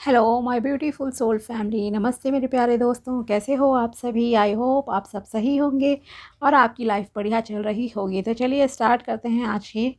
Hello my beautiful soul family. नमस्ते मेरे प्यारे दोस्तों, कैसे हो आप सभी। आई होप आप सब सही होंगे और आपकी लाइफ बढ़िया चल रही होगी। तो चलिए स्टार्ट करते हैं आज के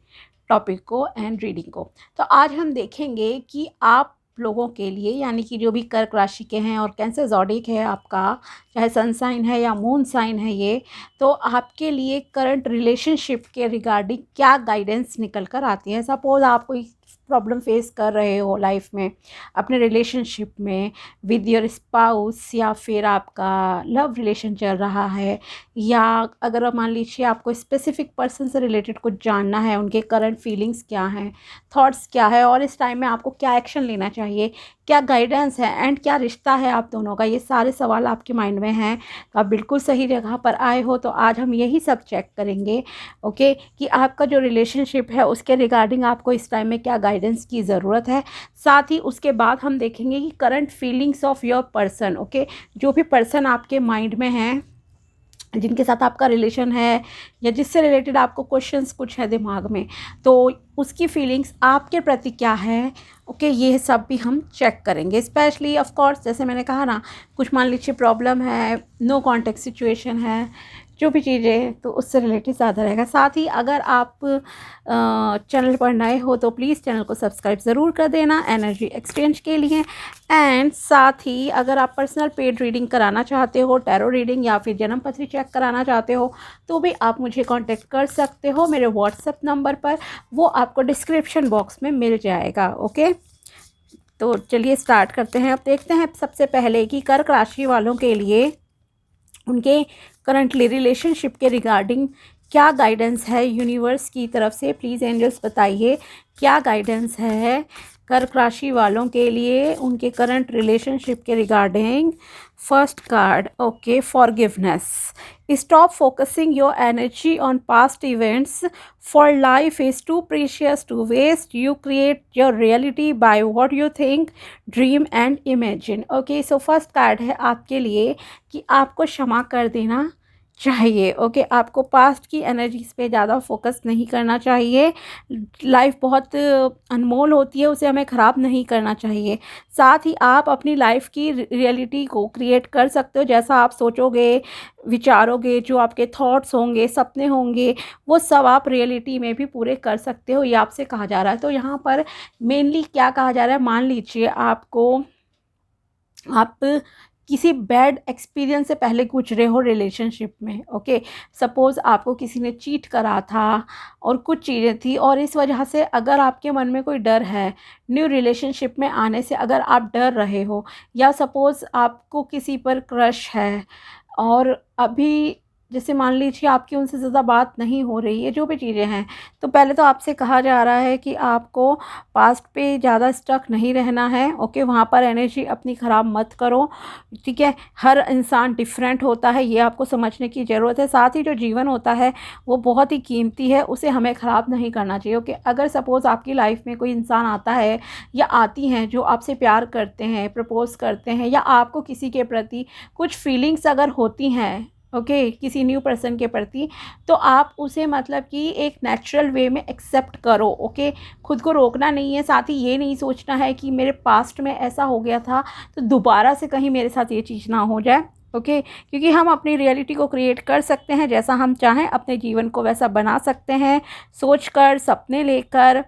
टॉपिक को एंड रीडिंग को। तो आज हम देखेंगे कि आप लोगों के लिए, यानी कि जो भी कर्क राशि के हैं और कैंसर ज़ोडिक है आपका, चाहे सन साइन है या मून साइन है ये, तो आपके लिए करंट रिलेशनशिप के रिगार्डिंग क्या गाइडेंस निकल कर आती है। सपोज़ आप कोई प्रॉब्लम फेस कर रहे हो लाइफ में, अपने रिलेशनशिप में विद योर स्पाउस, या फिर आपका लव रिलेशन चल रहा है, या अगर मान लीजिए आपको स्पेसिफिक पर्सन से रिलेटेड कुछ जानना है, उनके करंट फीलिंग्स क्या हैं, थॉट्स क्या है और इस टाइम में आपको क्या एक्शन लेना चाहिए, क्या गाइडेंस है एंड क्या रिश्ता है आप दोनों का, ये सारे सवाल आपके माइंड में हैं तो आप बिल्कुल सही जगह पर आए हो। तो आज हम यही सब चेक करेंगे ओके, कि आपका जो रिलेशनशिप है उसके रिगार्डिंग आपको इस टाइम में क्या गाइडेंस की ज़रूरत है। साथ ही उसके बाद हम देखेंगे कि current feelings of your person, okay, जो भी पर्सन आपके माइंड में है, जिनके साथ आपका रिलेशन है या जिससे रिलेटेड आपको क्वेश्चंस कुछ है दिमाग में, तो उसकी फीलिंग्स आपके प्रति क्या है। ओके, ये सब भी हम चेक करेंगे। स्पेशली ऑफ कोर्स जैसे मैंने कहा ना, कुछ मान लीजिए प्रॉब्लम है, नो कॉन्टेक्ट सिचुएशन है, जो भी चीज़ें, तो उससे रिलेटेड ज़्यादा रहेगा। साथ ही अगर आप चैनल पर नए हो तो प्लीज़ चैनल को सब्सक्राइब ज़रूर कर देना एनर्जी एक्सचेंज के लिए। एंड साथ ही अगर आप पर्सनल पेड रीडिंग कराना चाहते हो, टैरो रीडिंग या फिर जन्म पत्री चेक कराना चाहते हो, तो भी आप मुझे कांटेक्ट कर सकते हो मेरे व्हाट्सएप नंबर पर, वो आपको डिस्क्रिप्शन बॉक्स में मिल जाएगा। ओके, तो चलिए स्टार्ट करते हैं। अब देखते हैं सबसे पहले कि कर्क राशि वालों के लिए उनके करंटली रिलेशनशिप के रिगार्डिंग क्या गाइडेंस है यूनिवर्स की तरफ से। प्लीज़ एंजल्स बताइए क्या गाइडेंस है कर्क राशि वालों के लिए उनके करंट रिलेशनशिप के regarding. First card, okay, forgiveness. Stop focusing your energy on past events, for life is too precious to waste. You create your reality by what you think, dream and imagine. Okay, so first card है आपके लिए कि आपको क्षमा कर देना चाहिए। Okay, आपको पास्ट की एनर्जीज पे ज़्यादा फोकस नहीं करना चाहिए। लाइफ बहुत अनमोल होती है, उसे हमें ख़राब नहीं करना चाहिए। साथ ही आप अपनी लाइफ की रियलिटी को क्रिएट कर सकते हो, जैसा आप सोचोगे, विचारोगे, जो आपके थॉट्स होंगे, सपने होंगे, वो सब आप रियलिटी में भी पूरे कर सकते हो, ये आपसे कहा जा रहा है। तो यहाँ पर मेनली क्या कहा जा रहा है, मान लीजिए आपको, आप किसी बैड एक्सपीरियंस से पहले गुजरे हो रिलेशनशिप में। ओके, सपोज़ आपको किसी ने चीट करा था और कुछ चीज़ें थी, और इस वजह से अगर आपके मन में कोई डर है न्यू रिलेशनशिप में आने से, अगर आप डर रहे हो, या सपोज़ आपको किसी पर क्रश है और अभी जैसे मान लीजिए आपकी उनसे ज़्यादा बात नहीं हो रही है, जो भी चीज़ें हैं, तो पहले तो आपसे कहा जा रहा है कि आपको पास्ट पे ज़्यादा स्टक नहीं रहना है। ओके, वहाँ पर एनर्जी अपनी ख़राब मत करो, ठीक है। हर इंसान डिफरेंट होता है, ये आपको समझने की ज़रूरत है। साथ ही जो जीवन होता है वो बहुत ही कीमती है, उसे हमें ख़राब नहीं करना चाहिए। ओके, अगर सपोज़ आपकी लाइफ में कोई इंसान आता है या आती हैं जो आपसे प्यार करते हैं, प्रपोज़ करते हैं, या आपको किसी के प्रति कुछ फीलिंग्स अगर होती हैं, ओके, किसी न्यू पर्सन के प्रति, तो आप उसे मतलब कि एक नेचुरल वे में एक्सेप्ट करो। ओके, खुद को रोकना नहीं है। साथ ही ये नहीं सोचना है कि मेरे पास्ट में ऐसा हो गया था तो दोबारा से कहीं मेरे साथ ये चीज़ ना हो जाए। ओके, क्योंकि हम अपनी रियलिटी को क्रिएट कर सकते हैं, जैसा हम चाहें अपने जीवन को वैसा बना सकते हैं, सोचकर, सपने लेकर,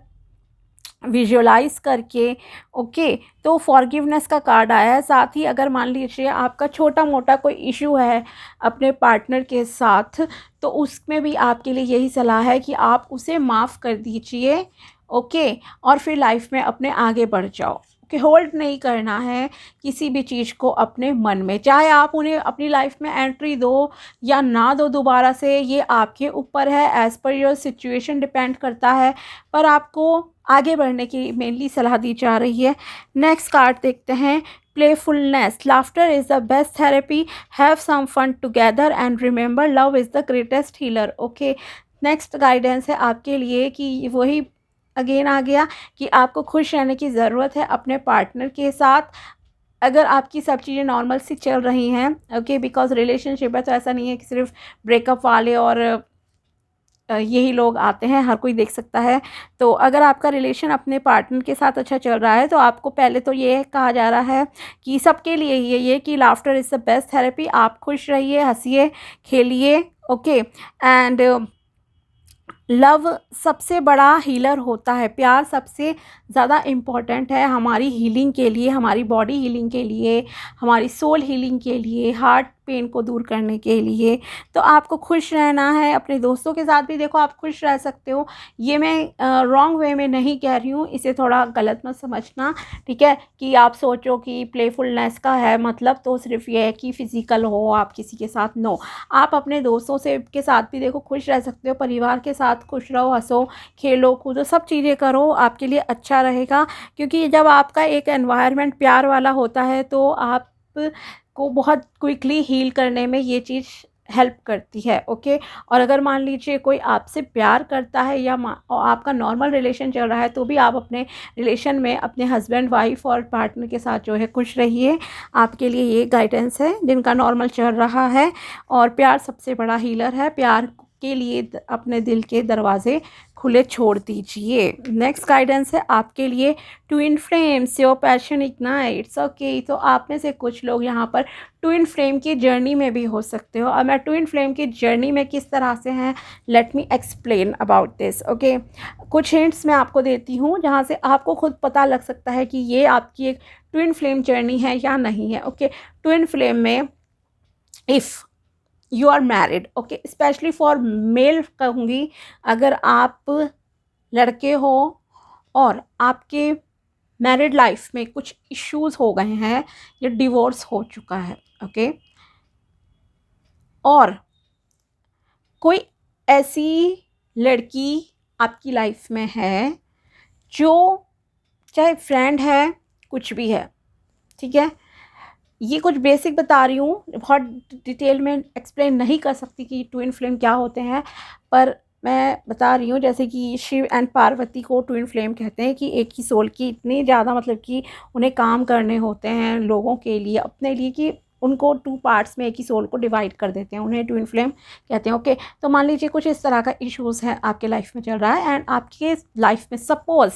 विजुअलाइज करके। ओके, तो फॉरगिवनेस का कार्ड आया है। साथ ही अगर मान लीजिए आपका छोटा मोटा कोई इशू है अपने पार्टनर के साथ, तो उसमें भी आपके लिए यही सलाह है कि आप उसे माफ़ कर दीजिए। ओके, और फिर लाइफ में अपने आगे बढ़ जाओ। ओके, होल्ड नहीं करना है किसी भी चीज़ को अपने मन में, चाहे आप उन्हें अपनी लाइफ में एंट्री दो या ना दो दोबारा से, ये आपके ऊपर है, as per your situation depend करता है, पर आपको आगे बढ़ने की मेनली सलाह दी जा रही है। नेक्स्ट कार्ड देखते हैं, playfulness. Laughter is the best therapy, have some fun together and remember love is the greatest healer. Okay, next guidance है आपके लिए कि वही अगेन आ गया कि आपको खुश रहने की ज़रूरत है अपने पार्टनर के साथ, अगर आपकी सब चीज़ें नॉर्मल सी चल रही हैं। ओके, बिकॉज रिलेशनशिप है तो ऐसा नहीं है कि सिर्फ ब्रेकअप वाले और यही लोग आते हैं, हर कोई देख सकता है। तो अगर आपका रिलेशन अपने पार्टनर के साथ अच्छा चल रहा है तो आपको पहले तो ये कहा जा रहा है कि सबके लिए ये कि laughter is the best therapy. आप खुश रहिए, हंसिए, खेलिए, ओके। एंड लव सबसे बड़ा हीलर होता है। प्यार सबसे ज़्यादा इम्पॉर्टेंट है हमारी हीलिंग के लिए, हमारी बॉडी हीलिंग के लिए, हमारी सोल हीलिंग के लिए, हार्ट पेन को दूर करने के लिए। तो आपको खुश रहना है। अपने दोस्तों के साथ भी देखो आप खुश रह सकते हो। ये मैं रॉन्ग वे में नहीं कह रही हूँ, इसे थोड़ा गलत मत समझना, ठीक है। कि आप सोचो कि प्लेफुलनेस का है मतलब तो सिर्फ ये है कि फ़िज़िकल हो आप किसी के साथ, नो। आप अपने दोस्तों से के साथ भी देखो खुश रह सकते हो, परिवार के साथ खुश रहो, हंसो, खेलो कूदो, सब चीज़ें करो, आपके लिए अच्छा रहेगा। क्योंकि जब आपका एक एनवायरनमेंट प्यार वाला होता है तो आप को बहुत क्विकली हील करने में ये चीज़ हेल्प करती है, ओके। और अगर मान लीजिए कोई आपसे प्यार करता है या और आपका नॉर्मल रिलेशन चल रहा है तो भी आप अपने रिलेशन में अपने हस्बैंड वाइफ और पार्टनर के साथ जो है खुश रहिए। आपके लिए ये गाइडेंस है जिनका नॉर्मल चल रहा है। और प्यार सबसे बड़ा हीलर है। प्यार के लिए अपने दिल के दरवाजे खुले छोड़ दीजिए। नेक्स्ट गाइडेंस है आपके लिए, twin flames your passion ignites, okay. तो आप में से कुछ लोग यहाँ पर ट्विन फ्लेम की जर्नी में भी हो सकते हो। और मैं ट्विन फ्लेम की जर्नी में किस तरह से हैं, let me explain about this, okay. कुछ हिंट्स मैं आपको देती हूँ जहाँ से आपको खुद पता लग सकता है कि ये आपकी एक ट्विन फ्लेम जर्नी है या नहीं है, ओके। ट्विन फ्लेम में if you are married, okay, specially for male कहूँगी, अगर आप लड़के हो और आपके मैरिड लाइफ में कुछ इश्यूज हो गए हैं या डिवोर्स हो चुका है, ओके। और कोई ऐसी लड़की आपकी लाइफ में है जो चाहे फ्रेंड है, कुछ भी है, ठीक है। ये कुछ बेसिक बता रही हूँ, बहुत डिटेल में एक्सप्लेन नहीं कर सकती कि ट्विन फ्लेम क्या होते हैं, पर मैं बता रही हूँ। जैसे कि शिव एंड पार्वती को ट्विन फ्लेम कहते हैं कि एक ही सोल की इतनी ज़्यादा, मतलब कि उन्हें काम करने होते हैं लोगों के लिए, अपने लिए, कि उनको 2 पार्ट्स में एक ही सोल को डिवाइड कर देते हैं, उन्हें ट्विन फ्लेम कहते हैं, ओके। तो मान लीजिए कुछ इस तरह का इश्यूज़ है आपके लाइफ में चल रहा है एंड आपके लाइफ में सपोज़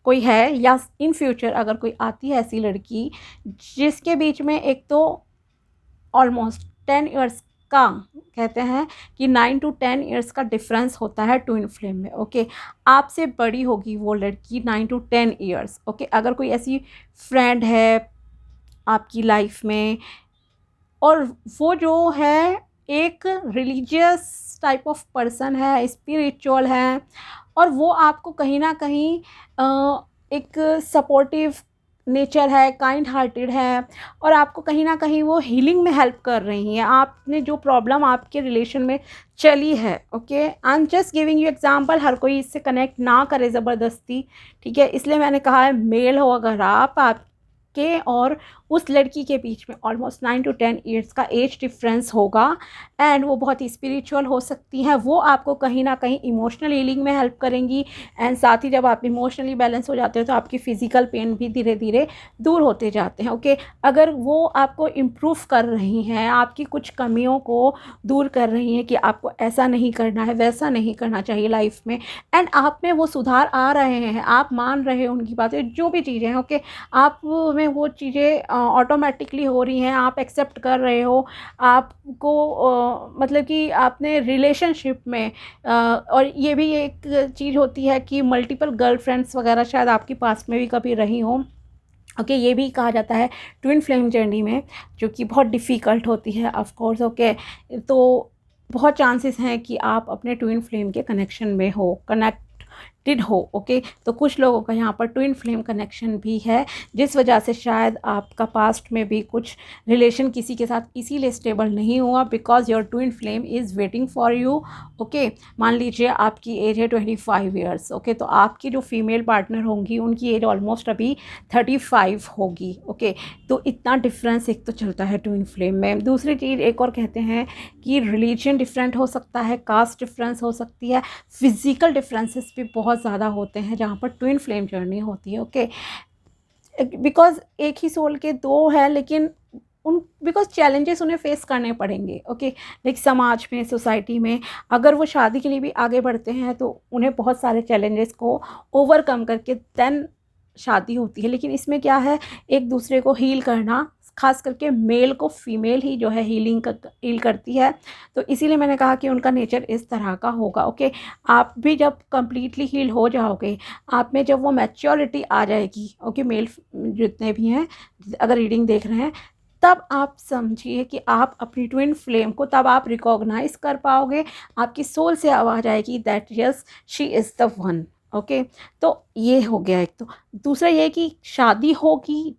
कोई है या इन फ्यूचर अगर कोई आती है ऐसी लड़की जिसके बीच में एक तो ऑलमोस्ट 10 ईयर्स का, कहते हैं कि 9 to 10 ईयर्स का डिफरेंस होता है ट्विन फ्लेम में, ओके। आपसे बड़ी होगी वो लड़की 9 to 10 ईयर्स, ओके। अगर कोई ऐसी फ्रेंड है आपकी लाइफ में और वो जो है एक रिलीजियस टाइप ऑफ पर्सन है, स्पिरिचुअल है, और वो आपको कहीं ना कहीं एक सपोर्टिव नेचर है, काइंड हार्टेड है, और आपको कहीं ना कहीं वो हीलिंग में हेल्प कर रही हैं। आपने जो प्रॉब्लम आपके रिलेशन में चली है, okay, I am just giving you example, हर कोई इससे कनेक्ट ना करे ज़बरदस्ती, ठीक है। इसलिए मैंने कहा है मेल हो अगर आपके और उस लड़की के बीच में ऑलमोस्ट 9 to 10 ईयर्स का एज डिफरेंस होगा एंड वो बहुत ही स्पिरिचुअल हो सकती हैं, वो आपको कहीं ना कहीं इमोशनल हीलिंग में हेल्प करेंगी। एंड साथ ही जब आप इमोशनली बैलेंस हो जाते हो तो आपकी फ़िज़िकल पेन भी धीरे धीरे दूर होते जाते हैं, ओके। अगर वो आपको इम्प्रूव कर रही हैं, आपकी कुछ कमियों को दूर कर रही हैं कि आपको ऐसा नहीं करना है, वैसा नहीं करना चाहिए लाइफ में, एंड आप में वो सुधार आ रहे हैं, आप मान रहे हो उनकी बातें, जो भी चीज़ें हैं, ओके, आप में वो चीज़ें ऑटोमेटिकली हो रही हैं, आप एक्सेप्ट कर रहे हो, आपको मतलब कि आपने रिलेशनशिप में और ये भी एक चीज़ होती है कि मल्टीपल गर्लफ्रेंड्स वगैरह शायद आपके पास में भी कभी रही हों, ओके। ये भी कहा जाता है ट्विन फ्लेम जर्नी में, जो कि बहुत डिफ़िकल्ट होती है ऑफ कोर्स, ओके। तो बहुत चांसेस हैं कि आप अपने ट्विन फ्लेम के कनेक्शन में हो, कनेक्टेड हो, ओके। तो कुछ लोगों का यहाँ पर ट्विन फ्लेम कनेक्शन भी है, जिस वजह से शायद आपका पास्ट में भी कुछ रिलेशन किसी के साथ इसीलिए स्टेबल नहीं हुआ, because your twin flame is waiting for you, okay. मान लीजिए आपकी एज है 25 ईयर्स, ओके, तो आपकी जो फीमेल पार्टनर होंगी उनकी एज ऑलमोस्ट अभी 35 होगी, ओके। तो इतना डिफरेंस एक तो चलता है ट्विन फ्लेम में। दूसरी चीज़ एक और कहते हैं कि रिलीजन डिफरेंट हो सकता है, कास्ट डिफरेंस हो सकती है, फिजिकल डिफरेंसेस भी बहुत ज़्यादा होते हैं जहाँ पर ट्विन फ्लेम जर्नी होती है, ओके। बिकॉज एक ही सोल के दो है, लेकिन उन बिकॉज चैलेंजेस उन्हें फेस करने पड़ेंगे। ओके, लाइक समाज में, सोसाइटी में अगर वो शादी के लिए भी आगे बढ़ते हैं तो उन्हें बहुत सारे चैलेंजेस को ओवरकम करके देन शादी होती है। लेकिन इसमें क्या है, एक दूसरे को हील करना, खास करके मेल को फीमेल ही जो है हील करती है। तो इसीलिए मैंने कहा कि उनका नेचर इस तरह का होगा। ओके, आप भी जब कंप्लीटली हील हो जाओगे, आप में जब वो मैच्योरिटी आ जाएगी, ओके, मेल जितने भी हैं अगर रीडिंग देख रहे हैं, तब आप समझिए कि आप अपनी ट्विन फ्लेम को तब आप रिकॉग्नाइज कर पाओगे। आपकी सोल से आवाज़ आएगी that yes she is the one. Okay, तो ये हो गया एक। तो दूसरा ये कि शादी होगी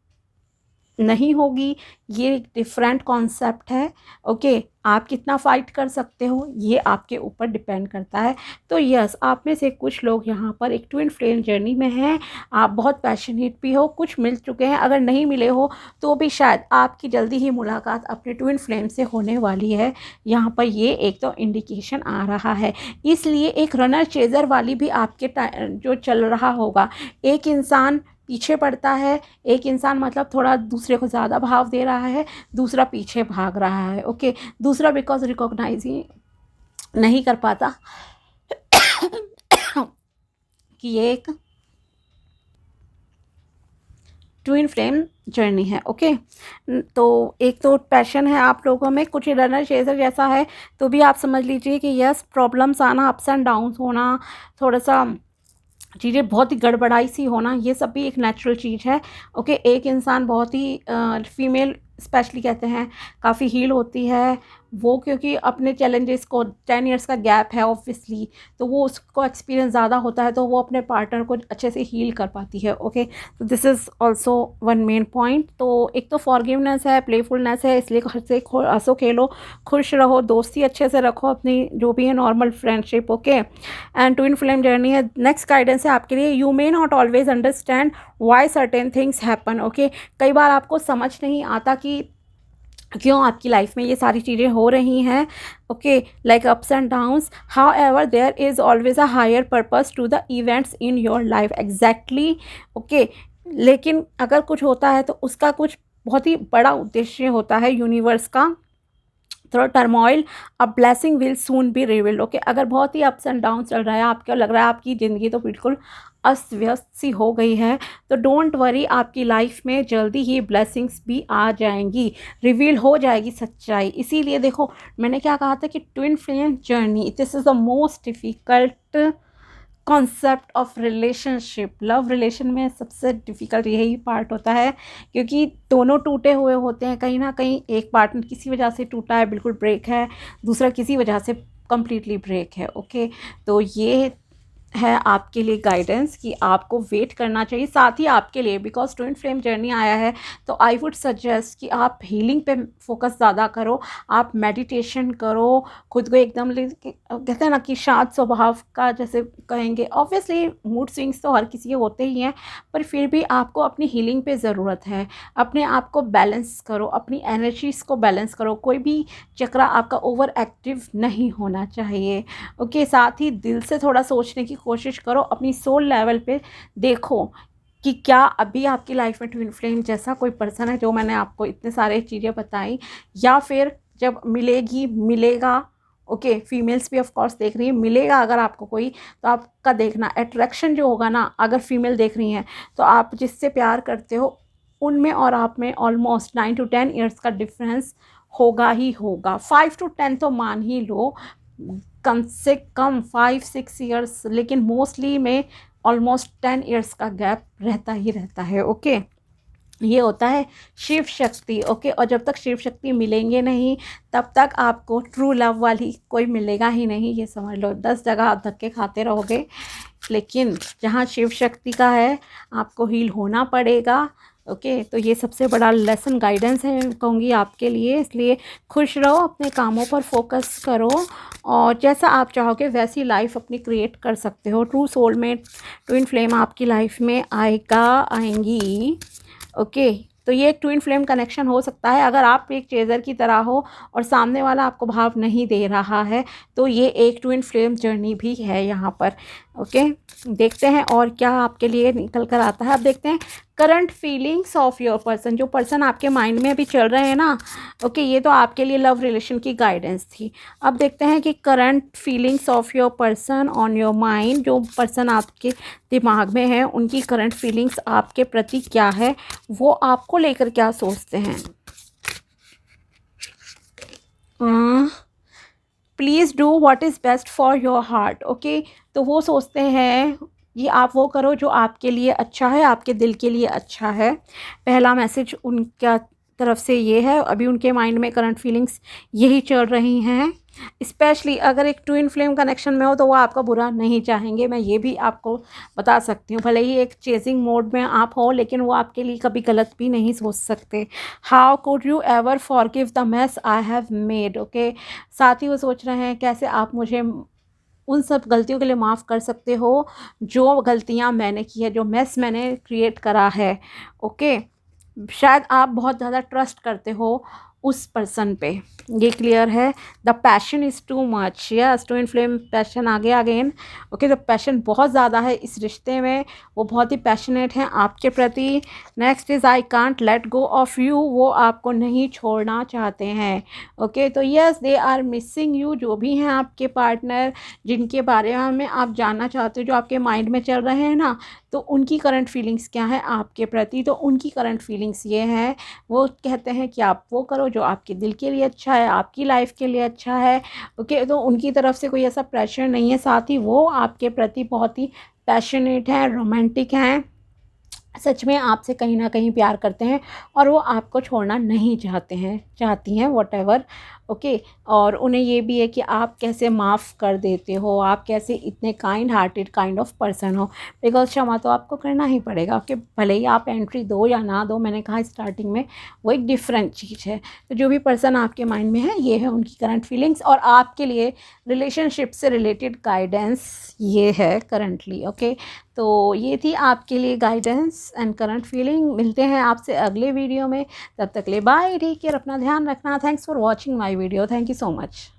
नहीं होगी, ये एक डिफरेंट कॉन्सेप्ट है। ओके, आप कितना फ़ाइट कर सकते हो ये आपके ऊपर डिपेंड करता है। तो यस, आप में से कुछ लोग यहाँ पर एक ट्विन फ्लेम जर्नी में हैं, आप बहुत पैशनेट भी हो, कुछ मिल चुके हैं, अगर नहीं मिले हो तो भी शायद आपकी जल्दी ही मुलाकात अपने ट्विन फ्लेम से होने वाली है। यहाँ पर ये एक तो इंडिकेशन आ रहा है। इसलिए एक रनर चेज़र वाली भी आपके जो चल रहा होगा, एक इंसान पीछे पड़ता है, एक इंसान मतलब थोड़ा दूसरे को ज़्यादा भाव दे रहा है, दूसरा पीछे भाग रहा है। ओके, दूसरा बिकॉज रिकॉग्नाइज ही नहीं कर पाता कि ये एक ट्विन फ्लेम जर्नी है। ओके, तो एक तो पैशन है आप लोगों में, कुछ रनर चेजर जैसा है, तो भी आप समझ लीजिए कि यस, प्रॉब्लम्स आना, अप्स एंड डाउन्स होना, थोड़ा सा चीज़ें बहुत ही गड़बड़ाई सी होना, ये सब भी एक नेचुरल चीज़ है। ओके, एक इंसान बहुत ही फीमेल स्पेशली कहते हैं काफ़ी हील होती है वो, क्योंकि अपने चैलेंजेस को 10 इयर्स का गैप है ऑब्वियसली, तो वो उसको एक्सपीरियंस ज़्यादा होता है, तो वो अपने पार्टनर को अच्छे से हील कर पाती है। ओके, तो this is also one main point. तो एक तो फॉरगिवनेस है, प्लेफुलनेस है, इसलिए घर से हंसो खेलो, खुश रहो, दोस्ती अच्छे से रखो अपनी, जो भी है normal friendship. Okay, and twin flame journey है। नेक्स्ट गाइडेंस है आपके लिए, you may not always understand why certain things happen. Okay, कई बार आपको समझ नहीं आता कि क्यों आपकी लाइफ में ये सारी चीज़ें हो रही हैं। Okay, like ups and downs, however there is always a higher purpose to the events in your life. Exactly. Okay, लेकिन अगर कुछ होता है तो उसका कुछ बहुत ही बड़ा उद्देश्य होता है यूनिवर्स का। थोड़ा turmoil, a blessing will soon be revealed. Okay, अगर बहुत ही अप्स एंड डाउन चल रहा है, आपको लग रहा है आपकी ज़िंदगी तो बिल्कुल अस्त व्यस्त सी हो गई है, तो डोंट वरी, आपकी लाइफ में जल्दी ही ब्लेसिंग्स भी आ जाएंगी, रिवील हो जाएगी सच्चाई। इसीलिए देखो मैंने क्या कहा था कि twin flame journey, this is the most difficult concept of relationship. Love relation में सबसे डिफ़िकल्ट यही पार्ट होता है, क्योंकि दोनों टूटे हुए होते हैं, कहीं ना कहीं एक पार्टनर किसी वजह से टूटा है, बिल्कुल ब्रेक है, दूसरा किसी वजह से कम्प्लीटली ब्रेक है। ओके, तो ये है आपके लिए गाइडेंस कि आपको वेट करना चाहिए, साथ ही आपके लिए बिकॉज ट्विन फ्लेम जर्नी आया है, तो आई वुड सजेस्ट कि आप हीलिंग पे फोकस ज़्यादा करो, आप मेडिटेशन करो, खुद को एकदम कहते हैं ना कि शांत स्वभाव का, जैसे कहेंगे ऑब्वियसली मूड स्विंग्स तो हर किसी के होते ही हैं, पर फिर भी आपको अपनी हीलिंग पे ज़रूरत है। अपने आप को बैलेंस करो, अपनी एनर्जीज़ को बैलेंस करो, कोई भी चक्रा आपका ओवर एक्टिव नहीं होना चाहिए। ओके, साथ ही दिल से थोड़ा सोचने की कोशिश करो, अपनी सोल लेवल पे देखो कि क्या अभी आपकी लाइफ में ट्विन फ्लेम जैसा कोई पर्सन है, जो मैंने आपको इतने सारे चीज़ें बताई, या फिर जब मिलेगी मिलेगा। ओके, फीमेल्स भी ऑफ कोर्स देख रही है, मिलेगा अगर आपको कोई, तो आपका देखना अट्रैक्शन जो होगा ना, अगर फीमेल देख रही हैं तो आप जिससे प्यार करते हो उनमें और आप में ऑलमोस्ट 9 to 10 ईयर्स का डिफरेंस होगा ही होगा। 5 to 10 तो मान ही लो, कम से कम 5-6 ईयर्स, लेकिन मोस्टली में ऑलमोस्ट 10 ईयर्स का गैप रहता ही रहता है। ओके, ये होता है शिव शक्ति। ओके, और जब तक शिव शक्ति मिलेंगे नहीं तब तक आपको ट्रू लव वाली कोई मिलेगा ही नहीं, ये समझ लो। 10 जगह आप धक्के खाते रहोगे, लेकिन जहाँ शिव शक्ति का है आपको हील होना पड़ेगा। ओके, तो ये सबसे बड़ा लेसन गाइडेंस है कहूँगी आपके लिए। इसलिए खुश रहो, अपने कामों पर फोकस करो, और जैसा आप चाहोगे वैसी लाइफ अपनी क्रिएट कर सकते हो। ट्रू सोलमेट ट्विन फ्लेम आपकी लाइफ में आएंगी। ओके, तो ये एक ट्विन फ्लेम कनेक्शन हो सकता है अगर आप एक चेज़र की तरह हो और सामने वाला आपको भाव नहीं दे रहा है, तो ये एक ट्विन फ्लेम जर्नी भी है यहाँ पर। ओके, देखते हैं और क्या आपके लिए निकल कर आता है। अब देखते हैं current feelings of your person, जो पर्सन आपके माइंड में अभी चल रहे हैं ना। ओके, ये तो आपके लिए लव रिलेशन की गाइडेंस थी। अब देखते हैं कि current feelings of your person on your mind, जो पर्सन आपके दिमाग में है उनकी करंट फीलिंग्स आपके प्रति क्या है, वो आपको लेकर क्या सोचते हैं। Please do what is best for your heart. Okay, तो वो सोचते हैं ये आप वो करो जो आपके लिए अच्छा है, आपके दिल के लिए अच्छा है। पहला मैसेज उनका तरफ से ये है, अभी उनके माइंड में करंट फीलिंग्स यही चल रही हैं। स्पेशली अगर एक ट्विन फ्लेम कनेक्शन में हो तो वो आपका बुरा नहीं चाहेंगे, मैं ये भी आपको बता सकती हूँ। भले ही एक चेजिंग मोड में आप हो, लेकिन वो आपके लिए कभी गलत भी नहीं सोच सकते। How could you ever forgive the mess I have made. Okay, साथ ही वो सोच रहे हैं कैसे आप मुझे उन सब गलतियों के लिए माफ़ कर सकते हो जो गलतियाँ मैंने की है, जो मेस मैंने क्रिएट करा है। ओके, शायद आप बहुत ज़्यादा ट्रस्ट करते हो उस पर्सन पे, ये क्लियर है। The passion is too much, yes twin flame passion आ गया अगेन। ओके, द पैशन बहुत ज़्यादा है इस रिश्ते में, वो बहुत ही पैशनेट हैं आपके प्रति। Next is I can't let go of you, वो आपको नहीं छोड़ना चाहते हैं। ओके, तो yes they are missing you, जो भी हैं आपके पार्टनर जिनके बारे में आप जानना चाहते हो, जो आपके माइंड में चल रहे हैं ना, तो उनकी करंट फीलिंग्स क्या है आपके प्रति। तो उनकी करंट फीलिंग्स ये हैं, वो कहते हैं कि आप वो करो जो आपके दिल के लिए अच्छा है, आपकी लाइफ के लिए अच्छा है। ओके, तो उनकी तरफ से कोई ऐसा प्रेशर नहीं है, साथ ही वो आपके प्रति बहुत ही पैशनेट हैं, रोमांटिक हैं, सच में आपसे कहीं ना कहीं प्यार करते हैं और वो आपको छोड़ना नहीं चाहती हैं व्हाटएवर। ओके, और उन्हें ये भी है कि आप कैसे माफ़ कर देते हो, आप कैसे इतने kind hearted kind of person हो, बिकॉज क्षमा तो आपको करना ही पड़ेगा। ओके, भले ही आप एंट्री दो या ना दो, मैंने कहा स्टार्टिंग में, वो एक डिफरेंट चीज़ है। तो जो भी पर्सन आपके माइंड में है, ये है उनकी करंट फीलिंग्स और आपके लिए रिलेशनशिप से रिलेटेड गाइडेंस ये है करंटली। ओके, तो ये थी आपके लिए गाइडेंस एंड करंट फीलिंग। मिलते हैं आपसे अगले वीडियो में, तब तक ले बाय, टेक केयर, अपना ध्यान रखना। Thanks for watching my video, thank you so much.